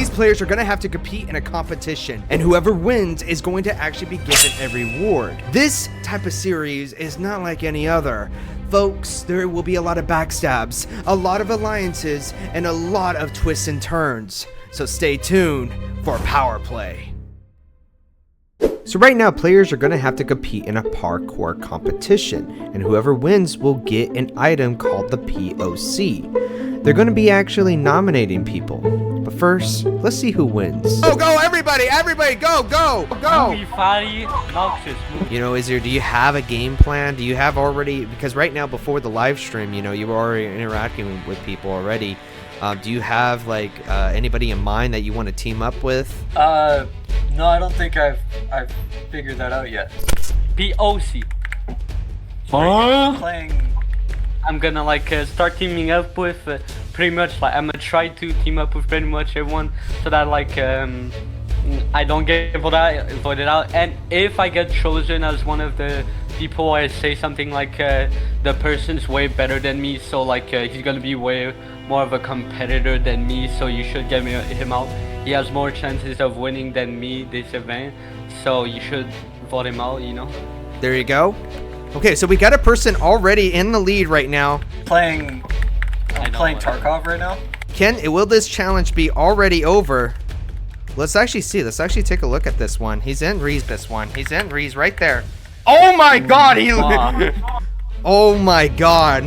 these players are going to have to compete in a competition, and whoever wins is going to actually be given a reward. This type of series is not like any other. Folks, there will be a lot of backstabs, a lot of alliances, and a lot of twists and turns. So stay tuned for Power Play. So right now, players are going to have to compete in a parkour competition, and whoever wins will get an item called the POC. They're going to be actually nominating people. But first, let's see who wins. Go, everybody, go, go! You know, do you have a game plan? Do you have already, because right now before the live stream, you know, you were already interacting with people already. Do you have like anybody in mind that you want to team up with? No, I don't think I've figured that out yet. POC. Playing. I'm gonna like start teaming up with pretty much like I'm gonna try to team up with pretty much everyone so that like I don't get voted out, and if I get chosen as one of the people, I say something like the person's way better than me, so like he's gonna be way more of a competitor than me, so you should get him out. He has more chances of winning than me this event, so you should vote him out, you know. There you go. Okay, so we got a person already in the lead right now. I'm playing Tarkov right now. Ken, will this challenge be already over? Let's actually see. Let's actually take a look at this one. He's in Reese. This one. He's in Reese right there. Oh my God! Oh my God!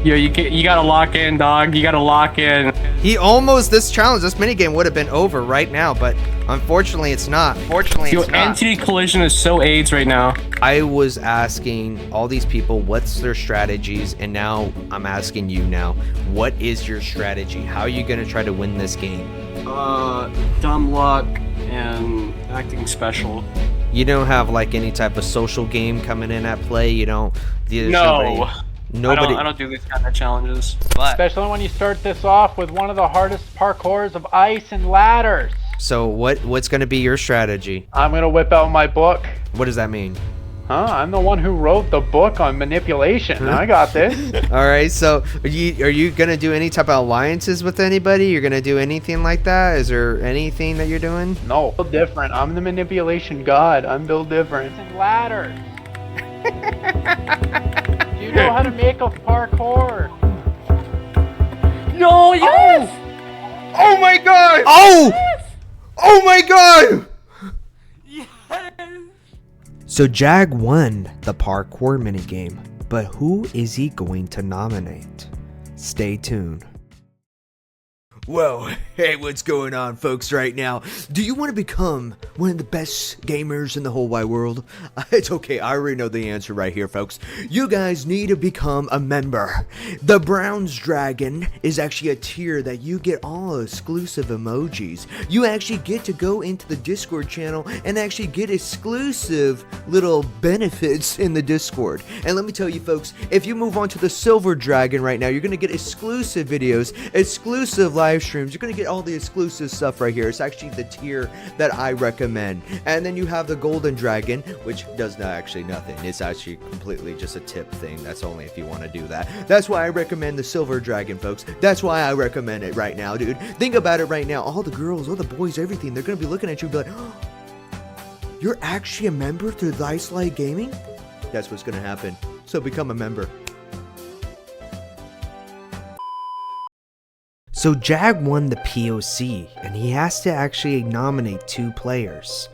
Yo, you gotta lock in, dog. You gotta lock in. He almost, this minigame would have been over right now, but unfortunately it's not. Yo, Entity Collision is so AIDS right now. I was asking all these people what's their strategies, and now I'm asking you now, what is your strategy? How are you gonna try to win this game? Dumb luck and acting special. You don't have like any type of social game coming in at play? You don't? No. Nobody. I don't do these kind of challenges. But especially when you start this off with one of the hardest parkours of ice and ladders. So what's going to be your strategy? I'm going to whip out my book. What does that mean? I'm the one who wrote the book on manipulation. I got this. All right, so are you going to do any type of alliances with anybody? You're going to do anything like that? Is there anything that you're doing? No, Bill Different. I'm the manipulation god. I'm Bill Different. And ladders. You know how to make a parkour. No, yes! Oh my God! Oh! Yes! Oh my God! Yes! So Jag won the parkour minigame, but who is he going to nominate? Stay tuned. Whoa, hey, what's going on, folks, right now? Do you want to become one of the best gamers in the whole wide world? It's okay, I already know the answer right here, folks. You guys need to become a member. The Browns Dragon is actually a tier that you get all exclusive emojis. You actually get to go into the Discord channel and actually get exclusive little benefits in the Discord. And let me tell you, folks, if you move on to the Silver Dragon right now, you're going to get exclusive videos, exclusive live streams. You're gonna get all the exclusive stuff right here. It's actually the tier that I recommend. And then you have the Golden Dragon, which does not actually nothing. It's actually completely just a tip thing. That's only if you want to do that. That's why I recommend the Silver Dragon, folks. That's why I recommend it right now, dude. Think about it right now. All the girls, all the boys, everything, they're gonna be looking at you and be like, oh, you're actually a member through Dice Light Gaming? That's what's gonna happen. So become a member. So Jag won the POC, and he has to actually nominate 2 players,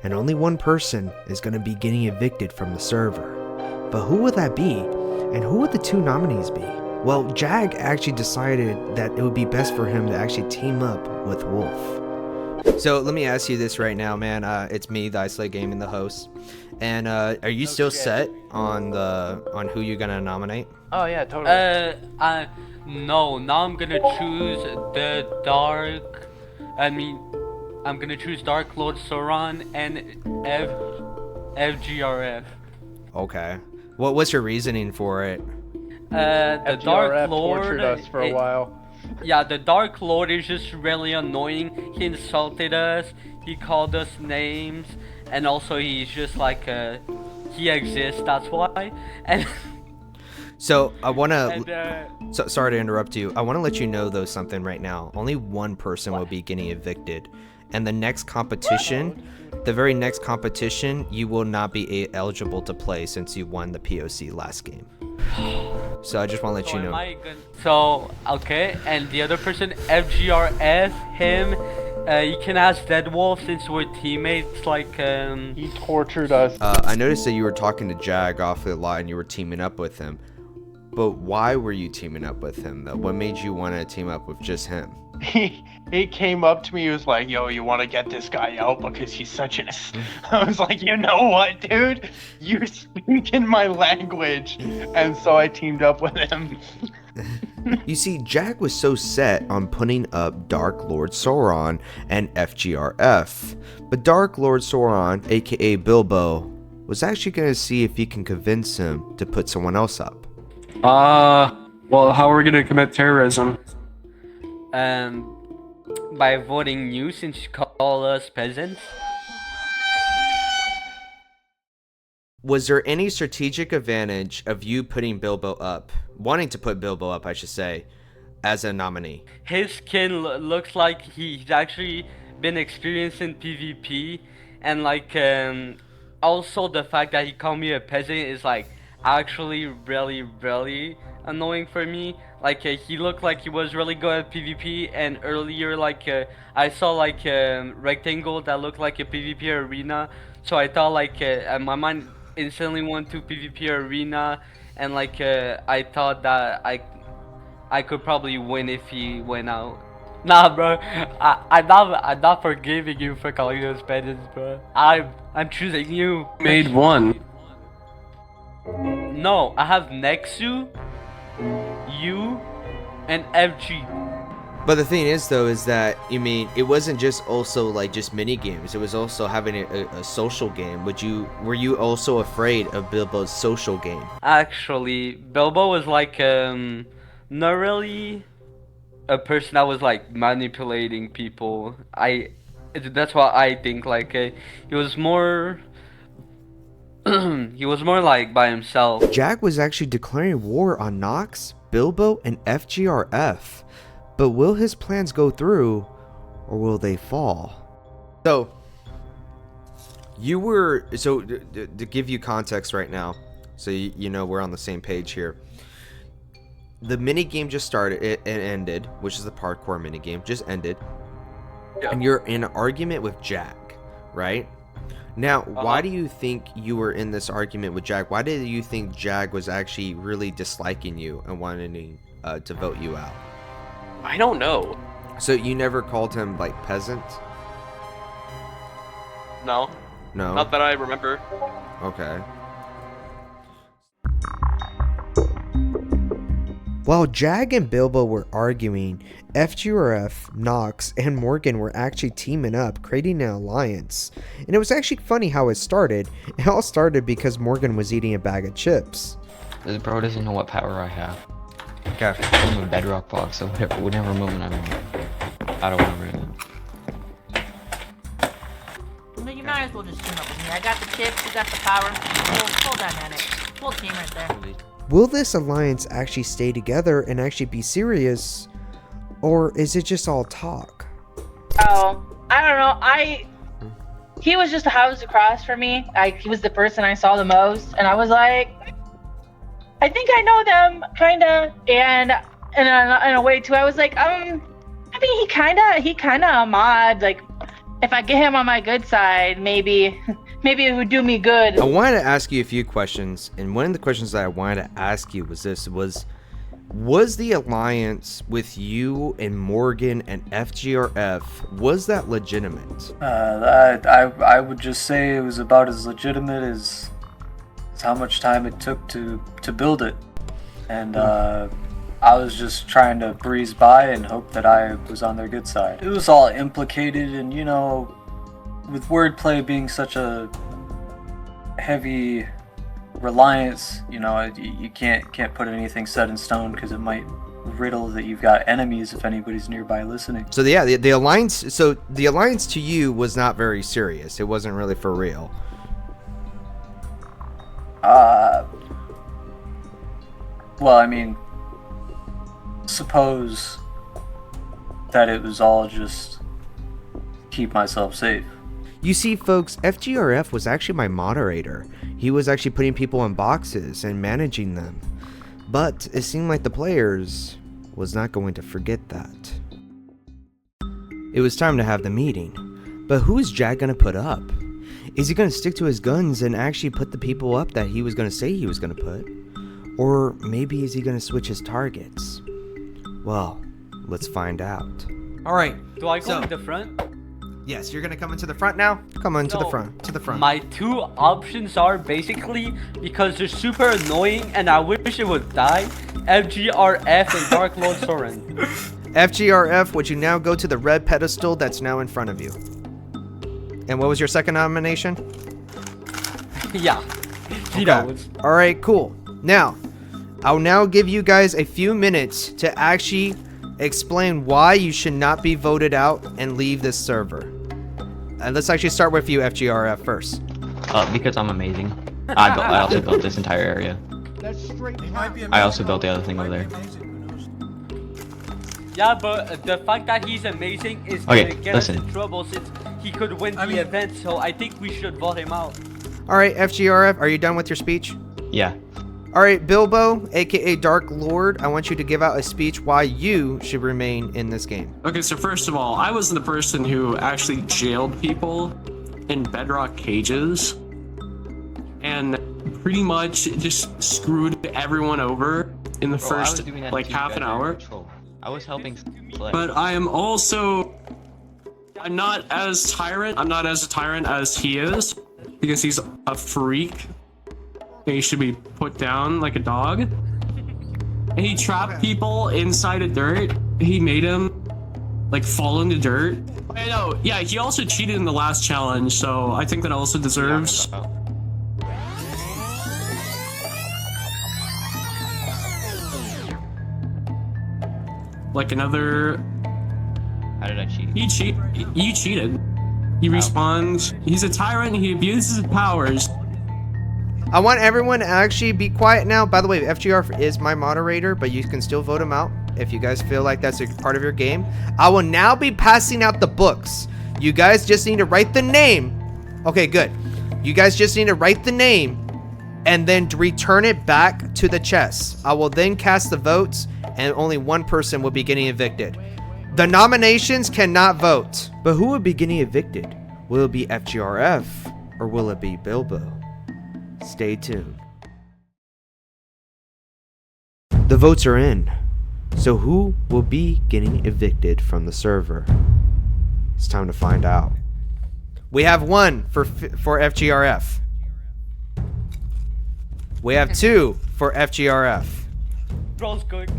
and only one person is going to be getting evicted from the server. But who would that be, and who would the 2 nominees be? Well, Jag actually decided that it would be best for him to actually team up with Wolf. So let me ask you this right now, man. It's me, the Isolate Gaming, the host. And are you still set on who you're gonna nominate? Oh yeah, totally. No, now I'm gonna choose the Dark. I'm gonna choose Dark Lord Sauron and FGRF. Okay. What's your reasoning for it? The Dark Lord tortured us for a while. Yeah, the Dark Lord is just really annoying. He insulted us. He called us names, and also he's just like he exists. That's why. And So I want And, to. Sorry to interrupt you. I want to let you know though something right now. Only one person will be getting evicted, and the next competition, the very next competition, you will not be eligible to play since you won the POC last game. So I just want to let you know. So okay, and the other person, FGRF, him. You can ask Deadwolf since we're teammates. Like He tortured us. I noticed that you were talking to Jag off the line. You were teaming up with him. But why were you teaming up with him, though? What made you want to team up with just him? He came up to me. He was like, "Yo, you want to get this guy out because he's such an." I was like, "You know what, dude? You're speaking my language," and so I teamed up with him. You see, Jag was so set on putting up Dark Lord Sauron and FGRF, but Dark Lord Sauron, aka Bilbo, was actually going to see if he can convince him to put someone else up. Well, how are we gonna commit terrorism? By voting you since you call us peasants. Was there any strategic advantage of you putting Bilbo up, wanting to put Bilbo up, I should say, as a nominee? His skin looks like he's actually been experiencing PvP, and like also the fact that he called me a peasant is like actually really annoying for me. Like he looked like he was really good at PvP, and earlier like I saw like a rectangle that looked like a PvP arena, so I thought like my mind instantly went to PvP arena, and like I thought that I could probably win if he went out. Nah, bro, I'm not forgiving you for calling us peasants, bro. I'm choosing you. Made one. No, I have Nexu, you, and FG. But the thing is, though, is that, you mean, it wasn't just also like just mini games. It was also having a social game. Were you also afraid of Bilbo's social game? Actually, Bilbo was like not really a person that was like manipulating people. That's what I think. Like he was more. He was more like by himself. Jag was actually declaring war on Nox, Bilbo, and FGRF. But will his plans go through, or will they fall? So, to give you context right now, so you know we're on the same page here. The mini game just started, it ended, which is the parkour mini game, just ended. Yeah. And you're in an argument with Jag, right? Now, why do you think you were in this argument with Jag? Why did you think Jag was actually really disliking you and wanting to vote you out? I don't know. So you never called him like peasant? No. No? Not that I remember. Okay. While Jag and Bilbo were arguing, FGRF, Nox, and Morgan were actually teaming up, creating an alliance. And it was actually funny how it started. It all started because Morgan was eating a bag of chips. This bro doesn't know what power I have. Okay. I'm a bedrock block, so whenever moving, I don't want to really. Well, you might as well just team up with me. I got the chips, you got the power. Full dynamic. Full team right there. Will this alliance actually stay together and actually be serious? Or is it just all talk? Oh, I don't know. He was just a house across from me. He was the person I saw the most, and I was like, I think I know them, kinda. And in a way too, I was like, I mean, he kinda a mod. Like, if I get him on my good side, maybe it would do me good. I wanted to ask you a few questions, and one of the questions that I wanted to ask you was this: was the alliance with you and Morgan and FGRF, was that legitimate? I would just say it was about as legitimate as how much time it took to build it, and I was just trying to breeze by and hope that I was on their good side. It was all implicated, and you know, with wordplay being such a heavy reliance, you know, you can't put anything set in stone because it might riddle that you've got enemies if anybody's nearby listening. So yeah, the alliance. So the alliance to you was not very serious. It wasn't really for real. Well, I mean, suppose that it was all just keep myself safe. You see, folks, FGRF was actually my moderator. He was actually putting people in boxes and managing them. But it seemed like the players was not going to forget that. It was time to have the meeting. But who is Jag going to put up? Is he going to stick to his guns and actually put the people up that he was going to say he was going to put? Or maybe is he going to switch his targets? Well, let's find out. Alright. Do I go in the front? Yes, you're going to come into the front now? Come on to the No. front. To the front. My two options are basically, because they're super annoying and I wish it would die, FGRF and Dark Lord Soren. FGRF, would you now go to the red pedestal that's now in front of you? And what was your second nomination? Yeah. He Okay. knows. Alright, cool. Now, I'll now give you guys a few minutes to actually explain why you should not be voted out and leave this server. And let's actually start with you, FGRF, first. Because I'm amazing. I also built this entire area. I also built the other thing over there. Yeah, but the fact that he's amazing is Okay, gonna get us listen. in trouble since he could win the event, so I think we should vote him out. Alright, FGRF, are you done with your speech? Yeah. Alright, Bilbo, aka Dark Lord, I want you to give out a speech why you should remain in this game. Okay, so first of all, I was the person who actually jailed people in bedrock cages and pretty much just screwed everyone over in the Bro, I was first doing that like to keep half an you guys hour. under control. I was helping play. But I am also I'm not as a tyrant as he is because he's a freak. And he should be put down like a dog. And he trapped people inside of dirt. He made him like fall into dirt. I know. Yeah, he also cheated in the last challenge, so I think that also deserves. Like another. How did I cheat? You cheated. He respawns. He's a tyrant. He abuses his powers. I want everyone to actually be quiet now. By the way, FGR is my moderator, but you can still vote him out if you guys feel like that's a part of your game. I will now be passing out the books. You guys just need to write the name. Okay, good. You guys just need to write the name and then return it back to the chest. I will then cast the votes and only one person will be getting evicted. The nominations cannot vote. But who will be getting evicted? Will it be FGRF or will it be Bilbo? Stay tuned. The votes are in. So who will be getting evicted from the server? It's time to find out. We have one for FGRF. We have two for FGRF. Bro's good.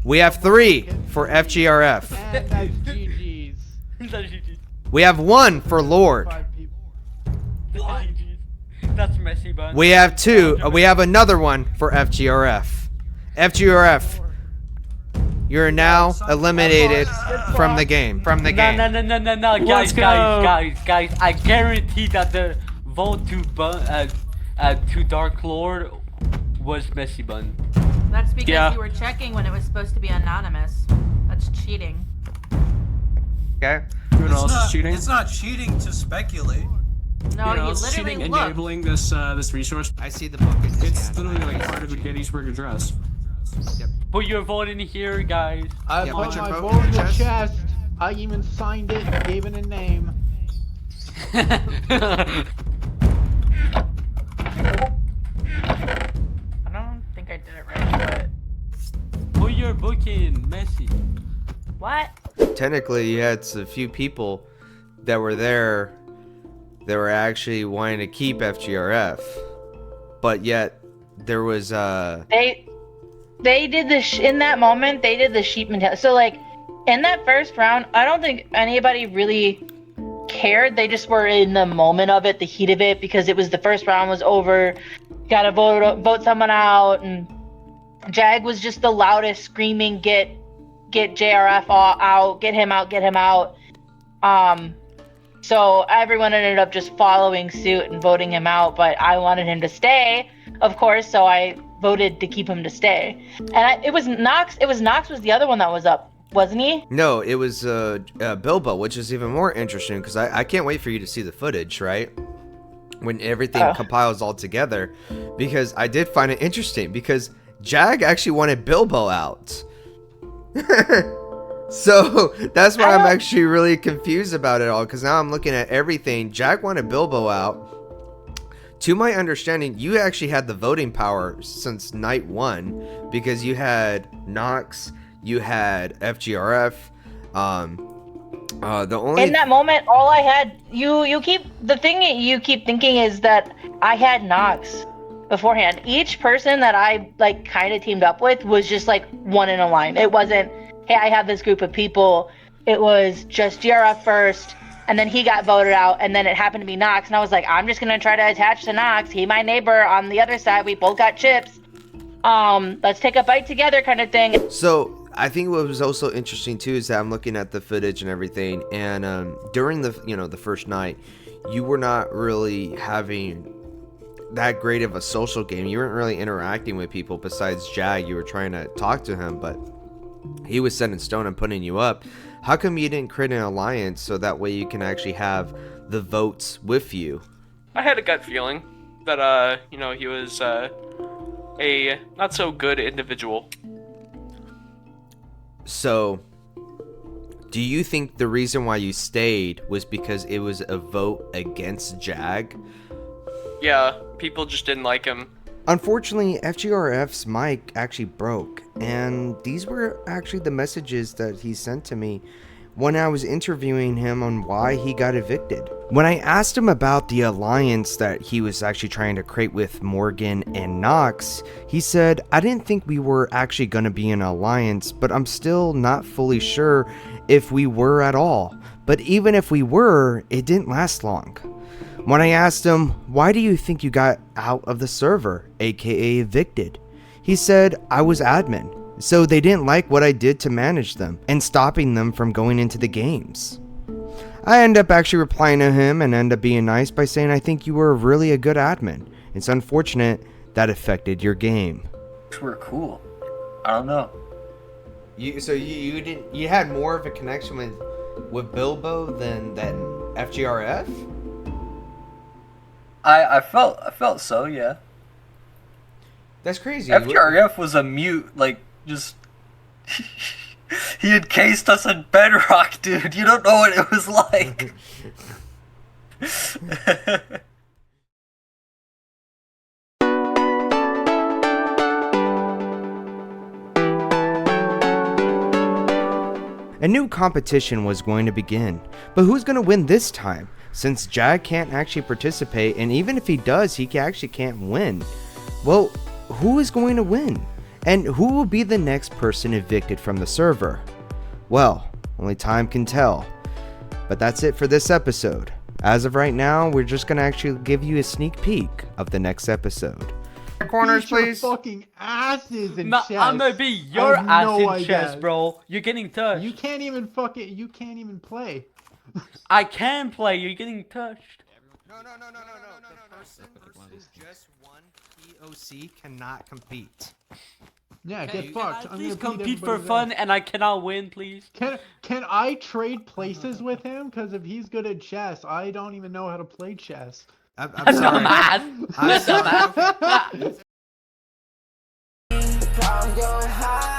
We have three for FGRF. And that's GG's. We have one for Lord. 5 people. That's messy, bun. We have two. We have another one for FGRF. FGRF, you're now eliminated from the game. No, guys, Let's go. guys. I guarantee that the vote to Dark Lord was messy, bun. That's because Yeah. you were checking when it was supposed to be anonymous. That's cheating. Okay. Who else is cheating? It's not cheating to speculate. No, Who you else is literally cheating? looked. Enabling this resource. I see the book. in his It's hand. literally like part of the Gettysburg Address. Put your vote in here, guys. I Yeah, put put your my vote vote in in the the chest. chest. I even signed it and gave it a name. I don't think I did it right, Put your book in, messy. but what? Technically, you had a few people that were there that were actually wanting to keep FGRF, but yet there was They did the in that moment. They did the sheep mentality. So like in that first round, I don't think anybody really cared. They just were in the moment of it, the heat of it, because it was the first round was over. Got to vote someone out, and Jag was just the loudest, screaming, "Get JRF out! Get him out!" So everyone ended up just following suit and voting him out. But I wanted him to stay, of course. So I voted to keep him to stay. And it was Nox. It was Nox was the other one that was up, wasn't he? No, it was Bilbo, which is even more interesting because I can't wait for you to see the footage, right? When everything compiles all together, because I did find it interesting because Jag actually wanted Bilbo out. So that's why I'm actually really confused about it all, because now I'm looking at everything. Jag wanted Bilbo out. To my understanding, you actually had the voting power since night 1 because you had Nox, you had FGRF. The only in that moment, all I had the thing you keep thinking is that I had Nox beforehand. Each person that I like kind of teamed up with was just like one in a line. It wasn't, hey, I have this group of people. It was just GRF first, and then he got voted out, and then it happened to be Nox, and I was like, I'm just gonna try to attach to Nox. He my neighbor on the other side. We both got chips. Let's take a bite together, kind of thing. So I think what was also interesting too is that I'm looking at the footage and everything, and during the first night, you were not really having that great of a social game. You weren't really interacting with people besides Jag. You were trying to talk to him, but he was set in stone and putting you up. How come you didn't create an alliance so that way you can actually have the votes with you? I had a gut feeling that he was a not so good individual. So, do you think the reason why you stayed was because it was a vote against Jag? Yeah, people just didn't like him. Unfortunately, FGRF's mic actually broke, and these were actually the messages that he sent to me when I was interviewing him on why he got evicted. When I asked him about the alliance that he was actually trying to create with Morgan and Nox, he said, I didn't think we were actually going to be in an alliance, but I'm still not fully sure if we were at all. But even if we were, it didn't last long. When I asked him, why do you think you got out of the server, aka evicted? He said, I was admin, so they didn't like what I did to manage them and stopping them from going into the games. I end up actually replying to him and end up being nice by saying I think you were really a good admin. It's unfortunate that affected your game. We're cool. I don't know. You had more of a connection with Bilbo than FGRF? I felt so, yeah. That's crazy. FGRF was a mute, like, just... he encased us in bedrock, dude. You don't know what it was like. A new competition was going to begin, but who's going to win this time? Since Jag can't actually participate, and even if he does, he actually can't win. Well, who is going to win? And who will be the next person evicted from the server? Well, only time can tell. But that's it for this episode. As of right now, we're just going to actually give you a sneak peek of the next episode. Corners, please. Fucking asses in chess. I'm gonna be your ass in chess, bro. You're getting touched. You can't even play. I can play. You're getting touched. No. The person versus just one POC cannot compete. Yeah, get fucked. Can I please compete for fun and I cannot win, please? Can I trade places with him? Because if he's good at chess, I don't even know how to play chess. I'm sorry. I'm sorry. Pound your high.